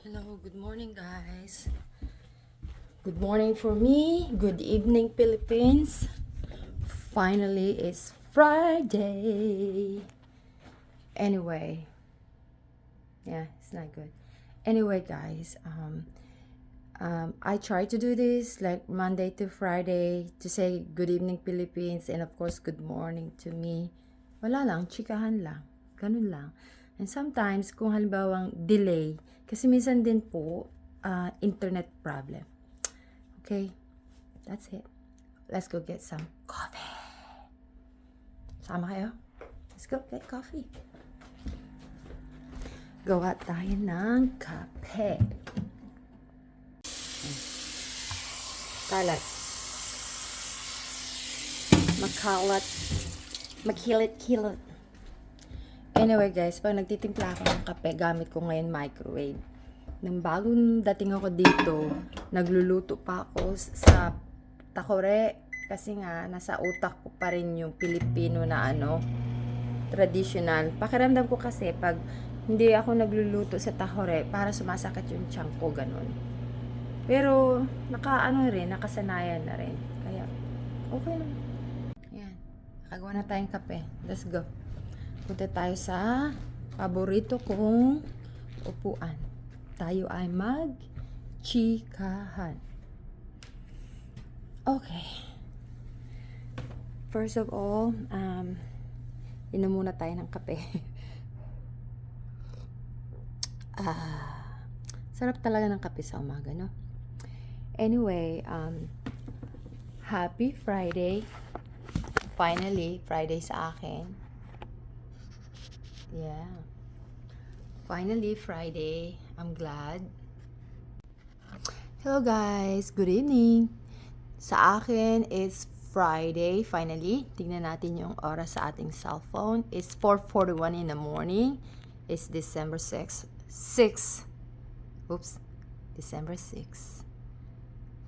Hello, good morning guys. Good morning for me. Good evening Philippines. Finally it's Friday. Anyway, yeah, it's not good. Anyway guys, I try to do this like Monday to Friday to say good evening Philippines and of course good morning to me. Wala lang, chikahan lang. Ganun lang. And sometimes, kung halimbawang delay, kasi minsan din po, internet problem. Okay? That's it. Let's go get some coffee. Sama kayo? Let's go get coffee. Gawa tayo ng kape. Kalat. Makalat. Makilit-kilit. Anyway guys, pag nagtitimpla ako ng kape, gamit ko ngayon microwave. Nang bagong dating ako dito, nagluluto pa ako sa takore kasi nga nasa utak ko pa rin yung Pilipino na traditional. Pakiramdam ko kasi pag hindi ako nagluluto sa takore, para sumasakit yung tiyan ko, ganun. Pero nakasanayan na rin. Kaya okay lang. Yan. Nakagawa na tayong kape. Let's go. Punta tayo sa paborito kong upuan. Tayo ay mag-chikahan. Okay. First of all, inom muna tayo ng kape. Sarap talaga ng kape sa umaga, no? Anyway, happy Friday. Finally, Friday sa akin. Yeah. Finally, Friday. I'm glad. Hello guys. Good evening. Sa akin, it's Friday. Finally, tingnan natin yung oras sa ating cellphone. It's 4:41 in the morning. It's December 6. December 6.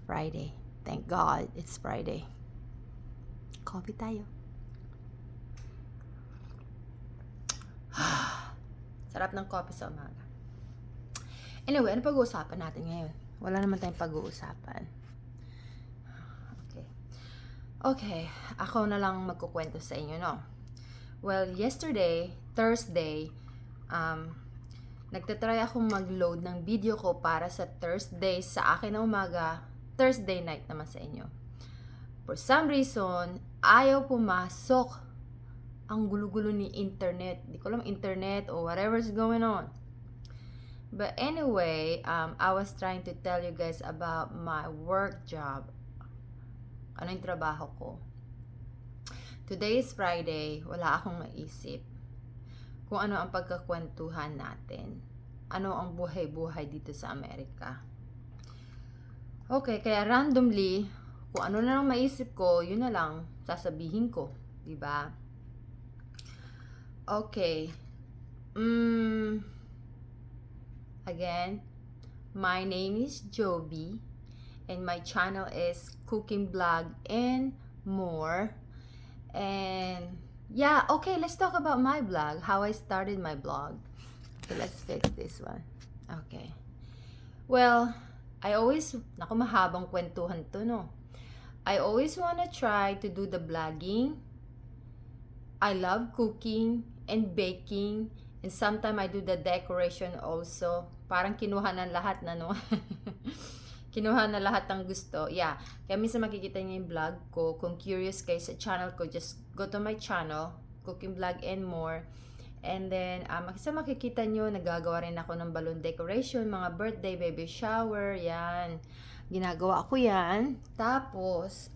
Friday. Thank God, it's Friday. Coffee tayo. Sarap ng coffee sa umaga. Anyway, ano pag-uusapan natin ngayon? Wala naman tayong pag-uusapan. Okay, ako na lang magkukwento sa inyo, no? Well, yesterday, Thursday, nagtatry akong mag-load ng video ko para sa Thursday sa akin na umaga, Thursday night naman sa inyo. For some reason, ayaw pumasok. Ang gulo-gulo ni internet. Di ko alam internet or whatever's going on. But anyway, I was trying to tell you guys about my work job. Ano yung trabaho ko. Today is Friday. Wala akong maisip kung ano ang pagkakwentuhan natin. Ano ang buhay-buhay dito sa Amerika. Okay, kaya randomly, kung ano na lang maisip ko, yun na lang sasabihin ko. Diba? Okay. Again, my name is Jovi and my channel is Cooking Blog and More. And yeah, okay, let's talk about my blog, how I started my blog. Okay, let's fix this one. Okay. Well, mahabang kwentuhan to, no? I always wanna try to do the blogging. I love cooking and baking, and sometimes I do the decoration also. Parang kinuha na lahat na, no? Kinuha na lahat ng gusto. Yeah. Kaya minsan makikita niyo yung vlog ko. Kung curious kayo sa channel ko, just go to my channel, Cooking Vlog and More. And then, makikita nyo, nagagawa rin ako ng balloon decoration, mga birthday, baby shower, yan. Ginagawa ko yan. Tapos,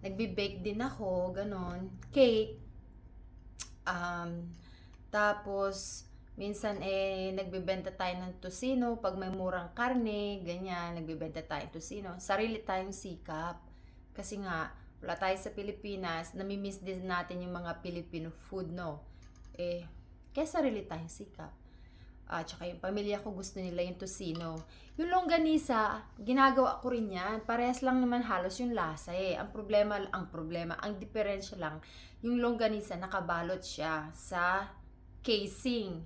nagbe-bake din ako, ganon. Cake. Tapos, minsan nagbebenta tayo ng tusino. Pag may murang karne, ganyan, nagbebenta tayo ng tusino. Sarili tayong sikap. Kasi nga, wala tayo sa Pilipinas, namimiss din natin yung mga Filipino food, no? Kaya sarili tayong sikap. Tsaka yung pamilya ko gusto nila yung tusino. Yung longganisa, ginagawa ko rin yan. Parehas lang naman halos yung lasa eh. Ang diferensya lang, yung longganisa nakabalot siya sa casing.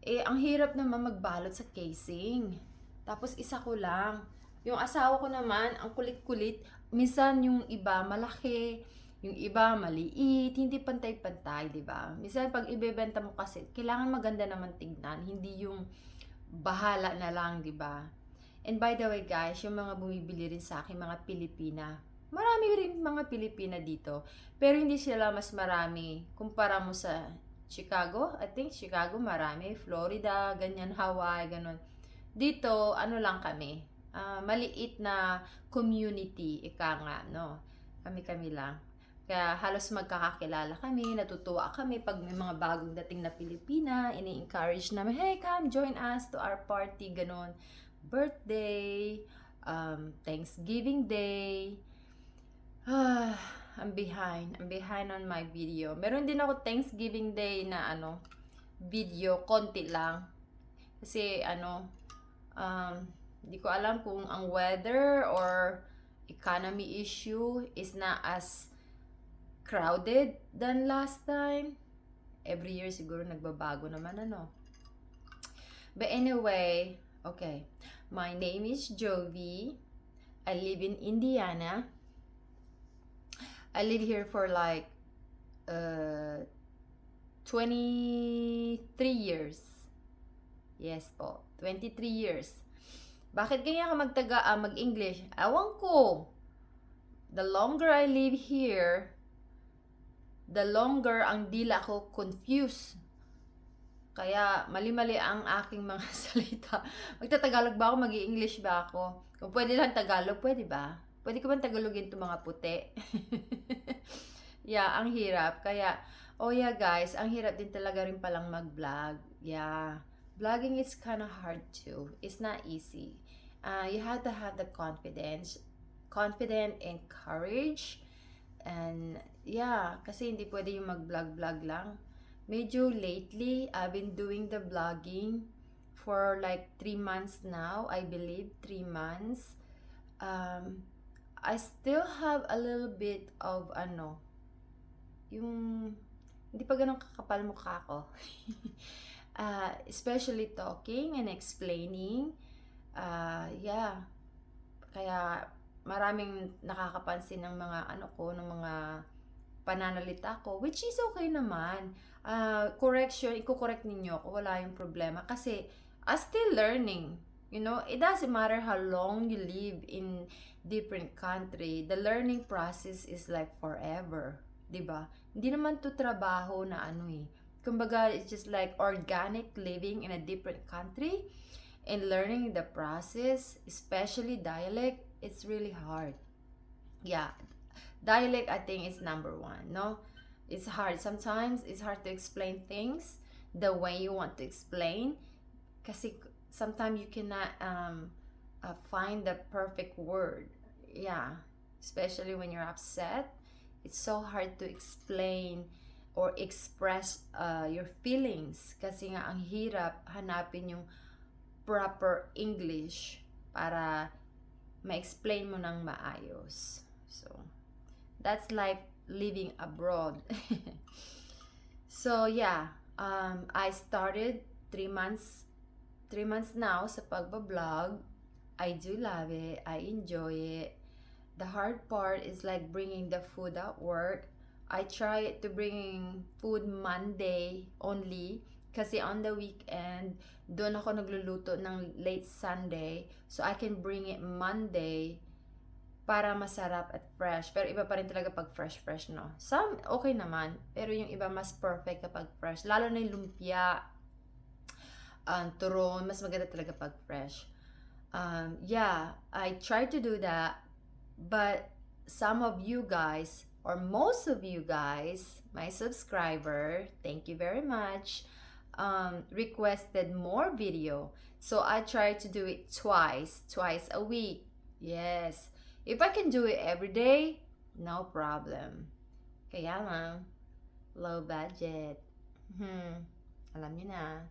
Eh, ang hirap naman magbalot sa casing. Tapos isa ko lang. Yung asawa ko naman, ang kulit-kulit. Minsan yung iba malaki, yung iba maliit, hindi pantay-pantay, di ba? Minsan pag ibebenta mo kasi, kailangan maganda naman tignan, hindi yung bahala na lang, di ba? And by the way guys, yung mga bumibili rin sa akin, mga Pilipina, marami rin mga Pilipina dito. Pero hindi sila mas marami kumpara mo sa Chicago. I think Chicago marami, Florida, ganyan, Hawaii, ganun. Dito, ano lang kami, maliit na community, ika nga, no? Kami-kami lang. Kaya halos magkakakilala kami, natutuwa kami pag may mga bagong dating na Pilipina, ini-encourage namin, hey, come join us to our party, ganon. Birthday, Thanksgiving Day. I'm behind on my video. Meron din ako Thanksgiving Day na video, konti lang. Kasi hindi ko alam kung ang weather or economy issue is not as crowded than last time. Every year siguro nagbabago naman But anyway, okay. My name is Jovi. I live in Indiana. I live here for like 23 years. Yes po, 23 years. Bakit ganyan ka mag-English? Ewan ko. The longer I live here, the longer ang dila ko confused. Kaya mali-mali ang aking mga salita. Magtatagalog ba ako? Mag-i-English ba ako? Kung pwede lang Tagalog, pwede ba? Pwede ko ba Tagalogin itong mga puti? Yeah, ang hirap. Kaya, oh yeah guys, ang hirap din talaga rin palang mag-vlog. Yeah, vlogging is kind of hard too. It's not easy. You have to have the confident and courage. And yeah, kasi hindi pwede yung mag-vlog lang. Medyo lately, I've been doing the vlogging for like 3 months now. I believe 3 months. I still have a little bit of yung hindi pa ganun kakapal mukha ko. Especially talking and explaining. Yeah. Kaya maraming nakakapansin ng mga ng mga pananalita ko, which is okay naman. Correction, i-correct ninyo ako, wala yung problema. Kasi, I'm still learning. You know, it doesn't matter how long you live in different country. The learning process is like forever. Diba? Hindi naman to trabaho na Kumbaga, it's just like organic living in a different country and learning the process, especially dialect, it's really hard. Yeah. Dialect, I think, is number one, no? It's hard. Sometimes it's hard to explain things the way you want to explain. Kasi sometimes you cannot find the perfect word. Yeah. Especially when you're upset. It's so hard to explain or express your feelings. Kasi nga, ang hirap hanapin yung proper English para ma-explain mo ng maayos. So, that's like living abroad. So yeah, I started 3 months now sa pagbablog. I do love it. I enjoy it. The hard part is like bringing the food at work. I try to bring food Monday only kasi on the weekend doon ako nagluluto ng late Sunday, so I can bring it Monday para masarap at fresh. Pero iba pa rin talaga pag fresh, no? Some, okay naman. Pero yung iba mas perfect kapag fresh. Lalo na yung lumpia, turon, mas maganda talaga pag fresh. Yeah, I try to do that. But some of you guys, or most of you guys, my subscriber, thank you very much, requested more video. So I try to do it twice a week. Yes. If I can do it every day, no problem. Kaya lang, low budget. Alam niyo na.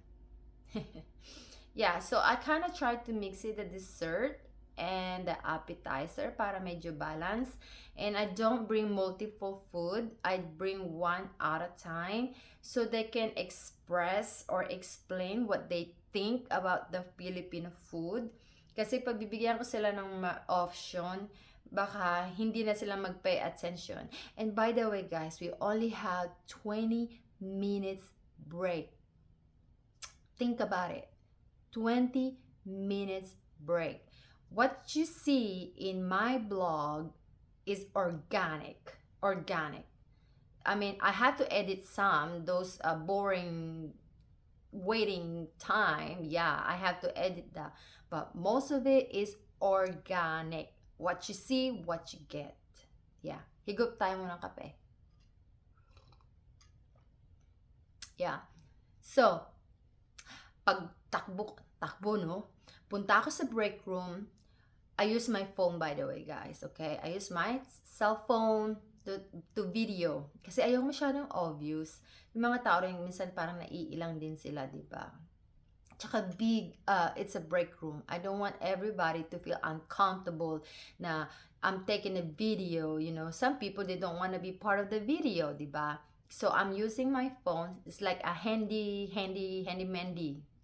Yeah, so I kind of tried to mix it the dessert and the appetizer para medyo balance. And I don't bring multiple food. I bring one at a time so they can express or explain what they think about the Filipino food. Kasi pag bibigyan ko sila ng option, baka hindi na sila mag-pay attention. And by the way, guys, we only have 20 minutes break. Think about it. 20 minutes break. What you see in my blog is organic. I mean, I had to edit those boring waiting time. Yeah, I have to edit that. But most of it is organic. What you see, what you get. Yeah. Higup tayo muna ng kape. Yeah. So, pag takbo, no? Punta ako sa break room. I use my phone, by the way, guys. Okay? I use my cell phone to video. Kasi ayoko masyadong obvious. Yung mga tao rin, minsan parang naiilang din sila, di ba? Tsaka it's a break room. I don't want everybody to feel uncomfortable na I'm taking a video, you know. Some people, they don't want to be part of the video, di ba? So I'm using my phone. It's like a handy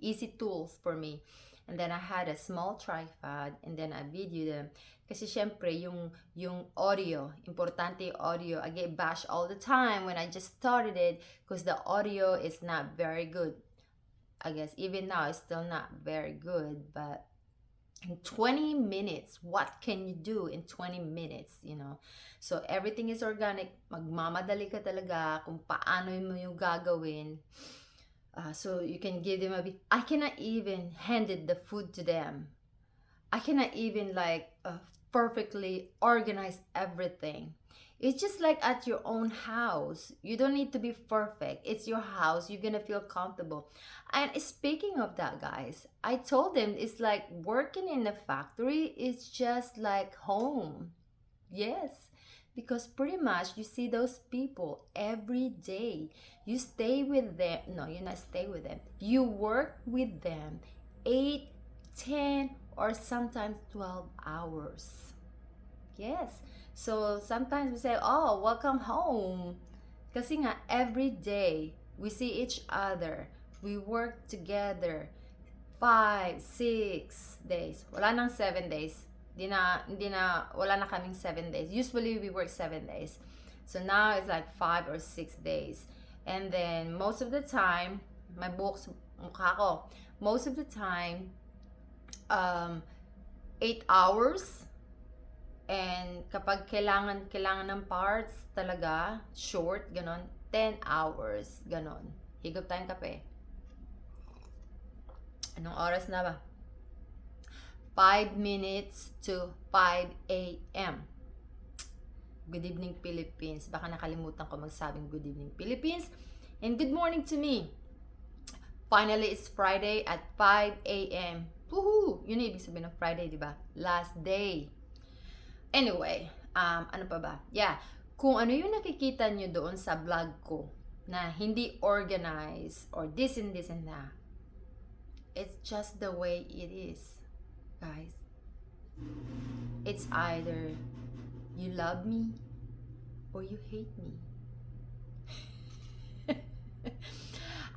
easy tools for me. And then I had a small tripod and then I video them. Kasi syempre, yung audio, importante yung audio. I get bashed all the time when I just started it because the audio is not very good. I guess even now it's still not very good, but in 20 minutes, what can you do in 20 minutes, you know? So everything is organic. Magmamadali ka talaga kung paano mo yung gagawin. So you can give them a bit. I cannot even hand it the food to them. I cannot even perfectly organize everything. It's just like at your own house. You don't need to be perfect. It's your house. You're gonna feel comfortable. And speaking of that, guys, I told them it's like working in a factory is just like home. Yes. Because pretty much you see those people every day. You stay with them. No, you not stay with them. You work with them 8, 10, or sometimes 12 hours. Yes. So sometimes we say, oh, welcome home. Kasi nga, every day, we see each other. We work together 5, 6 days. Wala nang 7 days. Wala na kaming 7 days. Usually, we work 7 days. So now, it's like 5 or 6 days. And then, most of the time, my books, mukha ko, most of the time, 8 hours. And kapag kailangan ng parts talaga, short, ganon, 10 hours, ganon. Higop tayong kape. Anong oras na ba? 5 minutes to 5 a.m. Good evening, Philippines. Baka nakalimutan ko magsabing good evening, Philippines. And good morning to me. Finally, it's Friday at 5 a.m. Woohoo! Yun yung ibig sabihin ng Friday, di ba? Last day. Anyway, ano pa ba? Yeah, kung ano yung nakikita nyo doon sa vlog ko na hindi organized or this and that, it's just the way it is, guys. It's either you love me or you hate me.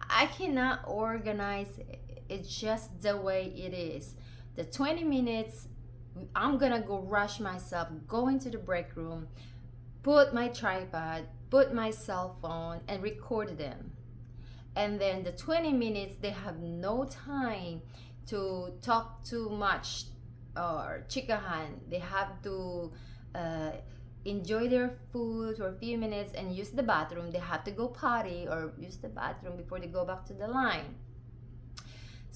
I cannot organize it. It's just the way it is. The 20 minutes, I'm gonna go rush myself, go into the break room, put my tripod, put my cell phone, and record them. And then the 20 minutes, they have no time to talk too much or chikahan. They have to enjoy their food for a few minutes and use the bathroom. They have to go potty or use the bathroom before they go back to the line.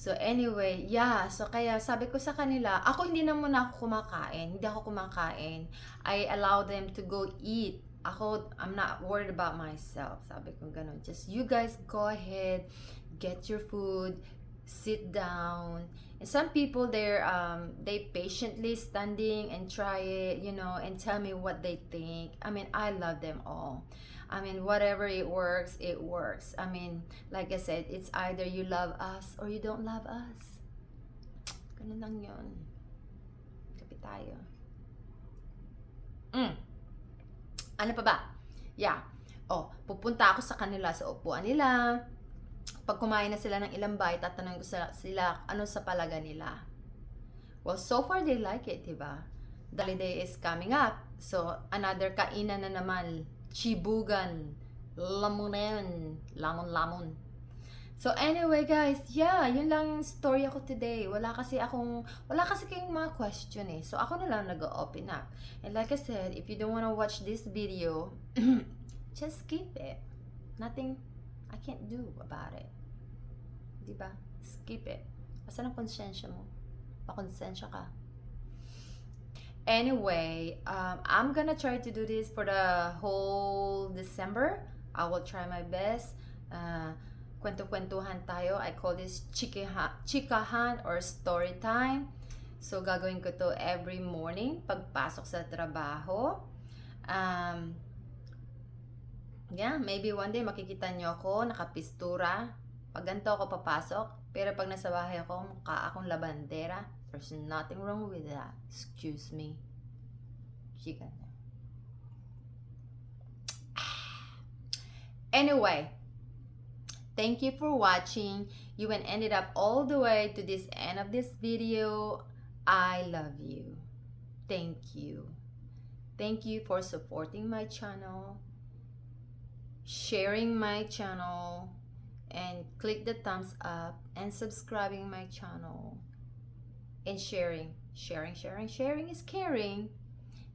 So anyway, yeah, so kaya sabi ko sa kanila, hindi na muna ako kumakain. Hindi ako kumakain. I allow them to go eat. I'm not worried about myself. Sabi ko ganun. Just you guys go ahead, get your food, sit down. And some people they patiently standing and try it, you know, and tell me what they think. I mean, I love them all. I mean, whatever it works, it works. I mean, like I said, it's either you love us or you don't love us. Ganun lang yun. kape tayo. Ano pa ba? Yeah. Pupunta ako sa kanila, sa upuan nila. Pag kumain na sila ng ilang bite, tatanungin ko sila ano sa palagay nila. Well, so far they like it, diba? The holiday is coming up. So, another kainan na naman. Chibugan. Lamon. So, anyway guys, yeah, yun lang yung story ako today. Wala kasi kayong mga question eh. So, ako na lang nag-open up. And like I said, if you don't wanna watch this video, just skip it. Nothing I can't do about it. Diba? Skip it. Asan ang konsensya mo? Pakonsensya ka. Anyway, I'm gonna try to do this for the whole December. I will try my best. Kwento-kwentuhan tayo. I call this chikahan or story time. So, gagawin ko to every morning pagpasok sa trabaho. Yeah, maybe one day makikita nyo ako nakapistura. Pag ganito ako papasok. Pero pag nasa bahay ako, mukha akong labandera. There's nothing wrong with that. Excuse me. Chika na. Anyway, thank you for watching. You ended up all the way to this end of this video. I love you. Thank you. Thank you for supporting my channel, sharing my channel, and click the thumbs up and subscribing my channel and sharing. Sharing is caring.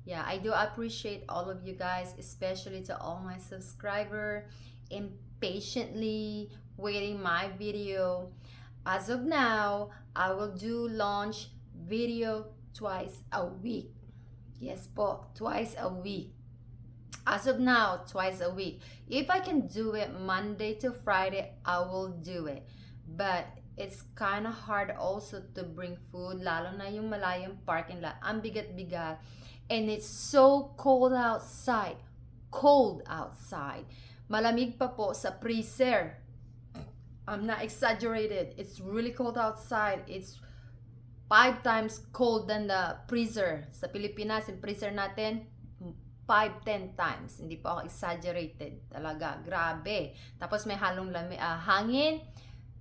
Yeah, I do appreciate all of you guys, especially to all my subscribers impatiently waiting my video. As of now, I will do launch video twice a week. Yes po, twice a week. As of now, twice a week. If I can do it Monday to Friday, I will do it. But it's kind of hard also to bring food, lalo na yung malayong parking lot. Ang bigat-bigat. And it's so cold outside. Malamig pa po sa freezer. I'm not exaggerated. It's really cold outside. It's 5 times cold than the freezer. Sa Pilipinas, yung freezer natin, 5-10 times. Hindi po ako exaggerated. Talaga, grabe. Tapos may halong hangin.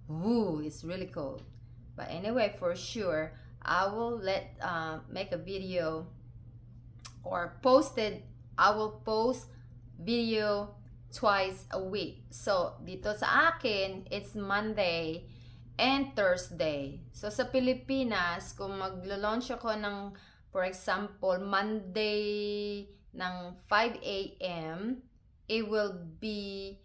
Woo, it's really cold. But anyway, for sure, I will make a video or I will post video twice a week. So, dito sa akin, it's Monday and Thursday. So, sa Pilipinas, kung maglo-launch ako ng, for example, Monday ng 5 a.m., it will be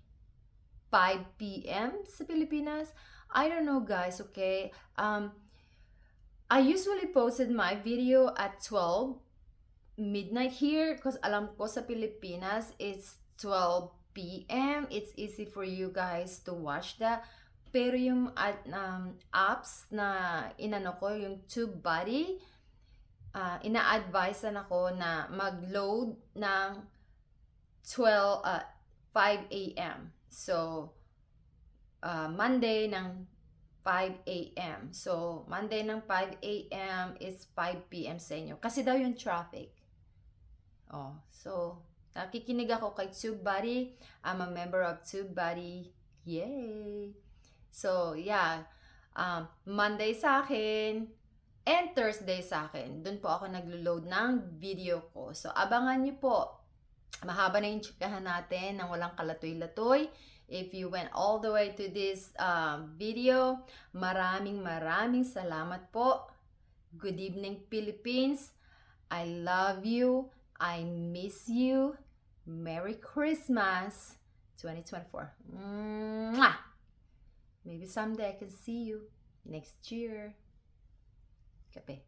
5 p.m. sa Pilipinas. I don't know, guys, okay? I usually posted my video at 12 midnight here because alam ko sa Pilipinas it's 12 p.m. It's easy for you guys to watch that. Pero yung apps na inano ko, yung TubeBuddy, ina-advise na ako na mag-load ng 5 a.m. So, Monday ng 5 a.m. So, Monday ng 5 a.m. is 5 p.m. sa inyo. Kasi daw yung traffic. So, nakikinig ako kay TubeBuddy. I'm a member of TubeBuddy. Yay! So, yeah. Monday sa akin and Thursday sa akin. Doon po ako naglo-load ng video ko. So, abangan nyo po. Mahaba na yung chikahan natin ng walang kalatoy-latoy. If you went all the way to this video, maraming salamat po. Good evening, Philippines. I love you. I miss you. Merry Christmas 2024. Mwah! Maybe someday I can see you next year. Kape.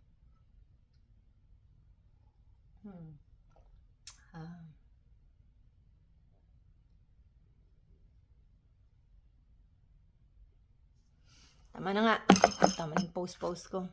Tama na nga. Tama na yung post ko.